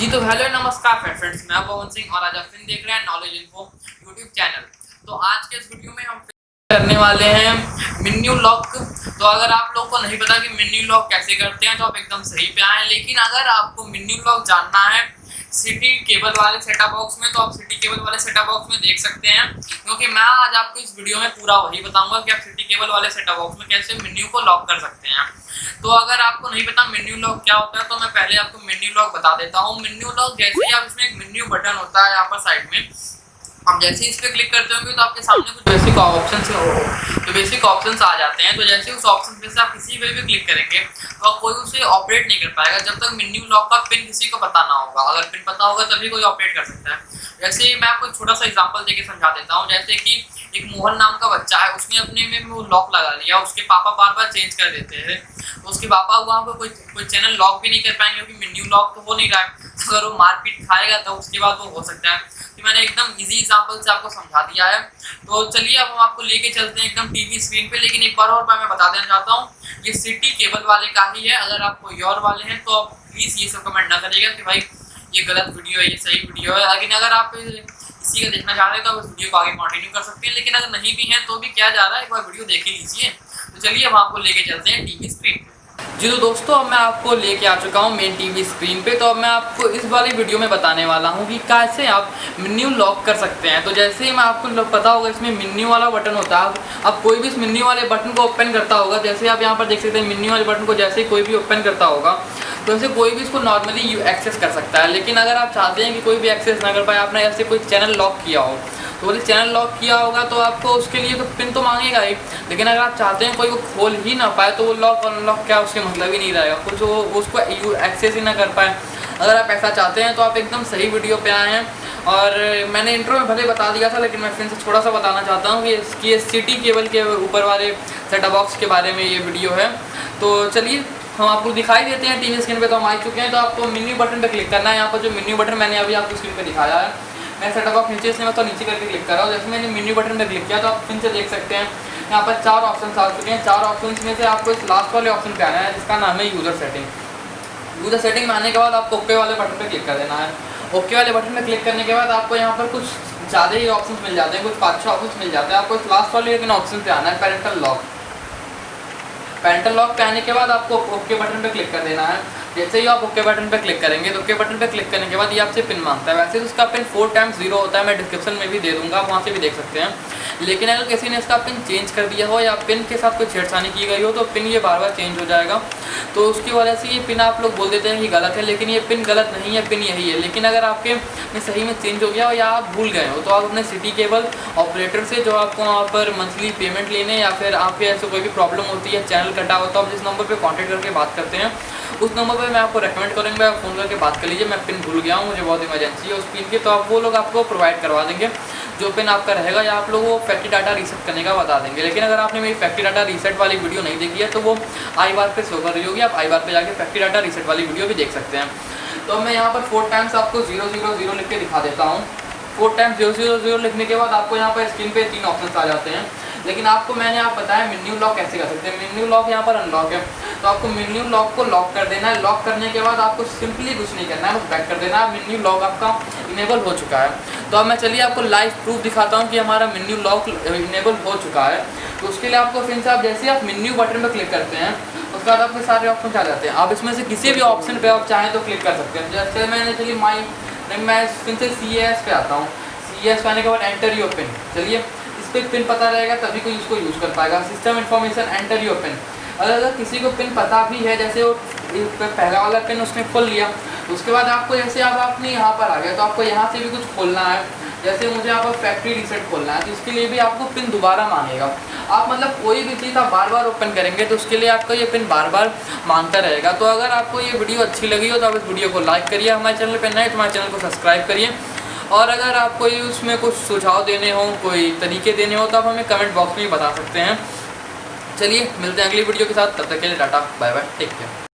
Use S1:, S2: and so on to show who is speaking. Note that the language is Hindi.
S1: जी तो हेलो नमस्कार फ्रेंड्स, मैं पवन सिंह और आज आप फिर देख रहे हैं नॉलेज इन्फो यूट्यूब चैनल। तो आज के इस वीडियो में हम करने वाले हैं मेन्यू लॉक। तो अगर आप लोगों को नहीं पता कि मेन्यू लॉक कैसे करते हैं तो आप एकदम सही पे आए हैं, लेकिन अगर आपको मेन्यू लॉक जानना है सिटी केबल वाले सेटअप बॉक्स में तो आप सिटी केबल वाले सेटअप बॉक्स में देख सकते हैं, क्योंकि मैं आज आपको इस वीडियो में पूरा वही बताऊंगा कि आप सिटी केबल वाले सेटअप बॉक्स में कैसे मेन्यू को लॉक कर सकते हैं। तो अगर आपको नहीं पता मेन्यू लॉक क्या होता है तो मैं पहले आपको मेन्यू लॉक बता देता हूँ। मेन्यू लॉक जैसे ही आप इसमें एक मेन्यू बटन होता है यहाँ पर साइड में, आप जैसे ही इस पर क्लिक करते होंगे तो आपके सामने कुछ बेसिक ऑप्शंस आ जाते हैं। तो जैसे उस ऑप्शन में से आप किसी पे भी क्लिक करेंगे तो कोई उसे ऑपरेट नहीं कर पाएगा जब तक मेन्यू लॉक का पिन किसी को पता ना होगा। अगर पिन पता होगा तभी कोई ऑपरेट कर सकता है। जैसे मैं आपको छोटा सा एग्जांपल देके समझा देता हूँ। जैसे कि एक मोहन नाम का बच्चा है, उसने अपने में वो लॉक लगा लिया, उसके पापा बार बार चेंज कर देते हैं तो उसके पापा वहाँ पर कोई चैनल लॉक भी नहीं कर पाएंगे क्योंकि मेन्यू लॉक तो हो नहीं रहा है। अगर वो मारपीट खाएगा तो उसके बाद वो हो सकता है। कि मैंने एकदम इजी एग्जांपल से आपको समझा दिया है। तो चलिए अब हम आपको लेके चलते हैं एकदम टीवी स्क्रीन पे। लेकिन एक बार और मैं बता देना चाहता हूँ, ये सिटी केबल वाले का ही है। अगर आप कोई और वाले हैं तो प्लीज़ ये सब कमेंट ना करिएगा कि भाई ये गलत वीडियो है, ये सही वीडियो है। लेकिन अगर आप इसी का देखना चाहते हैं तो आप इस वीडियो को आगे कंटिन्यू कर सकते हैं, लेकिन अगर नहीं भी है तो भी क्या जा रहा है, एक बार वीडियो देख ही लीजिए। तो चलिए हम आपको लेके चलते हैं टीवी स्क्रीन पे। जी तो दोस्तों, अब मैं आपको लेके आ चुका हूँ मेन टीवी स्क्रीन पे। तो अब मैं आपको इस वाली वीडियो में बताने वाला हूँ कि कैसे आप मेन्यू लॉक कर सकते हैं। तो जैसे ही मैं आपको पता होगा इसमें मेन्यू वाला बटन होता है, अब कोई भी इस मेन्यू वाले बटन को ओपन करता होगा, जैसे आप यहाँ पर देख सकते हैं मेन्यू वाले बटन को जैसे ही कोई भी ओपन करता होगा तो ऐसे कोई भी इसको नॉर्मली एक्सेस कर सकता है। लेकिन अगर आप चाहते हैं कि कोई भी एक्सेस ना कर पाए, आपने ऐसे कोई चैनल लॉक किया हो तो बोले चैनल लॉक किया होगा तो आपको उसके लिए तो पिन तो मांगेगा ही। लेकिन अगर आप चाहते हैं कोई वो खोल ही ना पाए तो वो लॉक अनलॉक क्या उसके मतलब ही नहीं रहेगा, कुछ वो उसको एक्सेस ही ना कर पाए। अगर आप ऐसा चाहते हैं तो आप एकदम सही वीडियो पे आए हैं। और मैंने इंट्रो में भले बता दिया था लेकिन मैं फिर से थोड़ा सा बताना चाहता हूँ कि इसकी सिटी केबल के ऊपर वाले सेटअप बॉक्स के बारे में ये वीडियो है। तो चलिए हम आपको दिखाई देते हैं टीवी स्क्रीन पे। तो हम आ चुके हैं। तो आपको मेन्यू बटन पे क्लिक करना है। यहाँ पर जो मेन्यू बटन मैंने अभी आपको स्क्रीन पे दिखाया है, मैं सेटअप बॉक्स नीचे इसलिए मैं तो नीचे करके क्लिक कर रहा हूँ। जैसे मैंने मेन्यू बटन पे क्लिक किया तो आप फिर से देख सकते हैं यहाँ पर 4 ऑप्शन आ चुके हैं। 4 ऑप्शन में से आपको इस लास्ट वाले ऑप्शन पे आना है जिसका नाम है यूज़र सेटिंग। यूज़र सेटिंग में आने के बाद आपको ओके वाले बटन पे क्लिक कर देना है। ओके वाले बटन पे क्लिक करने के बाद आपको यहाँ पर कुछ ज़्यादा ही ऑप्शन मिल जाते हैं, कुछ 5-6 ऑप्शन मिल जाते हैं। आपको इस लास्ट वाले ऑप्शन पे आना है पेरेंटल लॉक। पेरेंटल लॉक पे आने के बाद आपको ओके बटन पे क्लिक कर देना है। जैसे ही आप ओके बटन पे क्लिक करेंगे तो ओके बटन पे क्लिक करने के बाद ये आपसे पिन मांगता है। वैसे तो उसका पिन 4 टाइम्स 0 होता है, मैं डिस्क्रिप्शन में भी दे दूंगा, आप वहाँ से भी देख सकते हैं। लेकिन अगर किसी ने इसका पिन चेंज कर दिया हो या पिन के साथ कोई छेड़छानी की गई हो तो पिन ये बार बार चेंज हो जाएगा। तो उसकी वजह से ये पिन आप लोग बोल देते हैं कि गलत है, लेकिन ये पिन गलत नहीं है, पिन यही है। लेकिन अगर आपके में सही में चेंज हो गया हो या आप भूल गए हो तो आप अपने सिटी केबल ऑपरेटर से, जो आपको वहाँ पर मंथली पेमेंट लेने या फिर आपके ऐसे कोई भी प्रॉब्लम होती है, चैनल कटा होता है, आप जिस नंबर पर कॉन्टैक्ट करके बात करते हैं उस नंबर पे मैं आपको रेकमेंड करूँगा आप फ़ोन करके बात कर लीजिए। मैं पिन भूल गया हूँ, मुझे बहुत इमरजेंसी है उस पिन की, तो आप वो लोग आपको प्रोवाइड करवा देंगे जो पिन आपका रहेगा, या आप लोग वो फैक्ट्री डाटा रीसेट करने का बता देंगे। लेकिन अगर आपने मेरी फैक्ट्री डाटा रीसेट वाली वीडियो नहीं देखी है तो वो आई बार पे शो कर रही होगी, आप आई बार पे जाके फैक्ट्री डाटा रीसेट वाली वीडियो भी देख सकते हैं। तो मैं यहाँ पर 4 टाइम्स आपको 000 लिख के दिखा देता हूँ। 4 टाइम्स 000 लिखने के बाद आपको यहाँ पर स्क्रीन पे 3 ऑप्शन आ जाते हैं। लेकिन आपको मैंने आप बताया मेन्यू लॉक कैसे कर सकते हैं। मेन्यू लॉक यहाँ पर अनलॉक है तो आपको मेन्यू लॉक को लॉक कर देना है। लॉक करने के बाद आपको सिंपली कुछ नहीं करना है, बस बैक कर देना है। मेन्यू लॉक आपका इनेबल हो चुका है। तो अब मैं चलिए आपको लाइव प्रूफ दिखाता हूँ कि हमारा मेन्यू लॉक इनेबल हो चुका है। तो उसके लिए आपको फिर से आप जैसे आप मेन्यू बटन पर क्लिक करते हैं उसके बाद आपके सारे ऑप्शन आ जाते हैं। आप इसमें से किसी भी ऑप्शन पर आप चाहें तो क्लिक कर सकते हैं। जैसे मैंने चलिए मैं फिर से CAS पे आता हूँ। CAS पे आने के बाद एंटर योर पिन। चलिए इस पर पिन पता रहेगा तभी कोई इसको यूज़ कर पाएगा। System information enter your pin. अगर किसी को पिन पता भी है, जैसे वो पहला वाला पिन उसने खोल लिया, उसके बाद आपको जैसे आप अपने यहाँ पर आ गया तो आपको यहाँ से भी कुछ खोलना है। जैसे मुझे यहाँ पर फैक्ट्री रीसेट खोलना है तो इसके लिए भी आपको पिन दोबारा मांगेगा। आप मतलब कोई भी चीज़ आप बार बार ओपन करेंगे तो उसके लिए आपको ये पिन बार बार मांगता रहेगा। तो अगर आपको ये वीडियो अच्छी लगी हो तो आप इस वीडियो को लाइक करिए, हमारे चैनल पर नए तो हमारे चैनल को सब्सक्राइब करिए। और अगर आपको उसमें कुछ सुझाव देने हो, कोई तरीके देने हो तो आप हमें कमेंट बॉक्स में ही बता सकते हैं। चलिए मिलते हैं अगली वीडियो के साथ, तब तक के लिए tata bye bye, take care.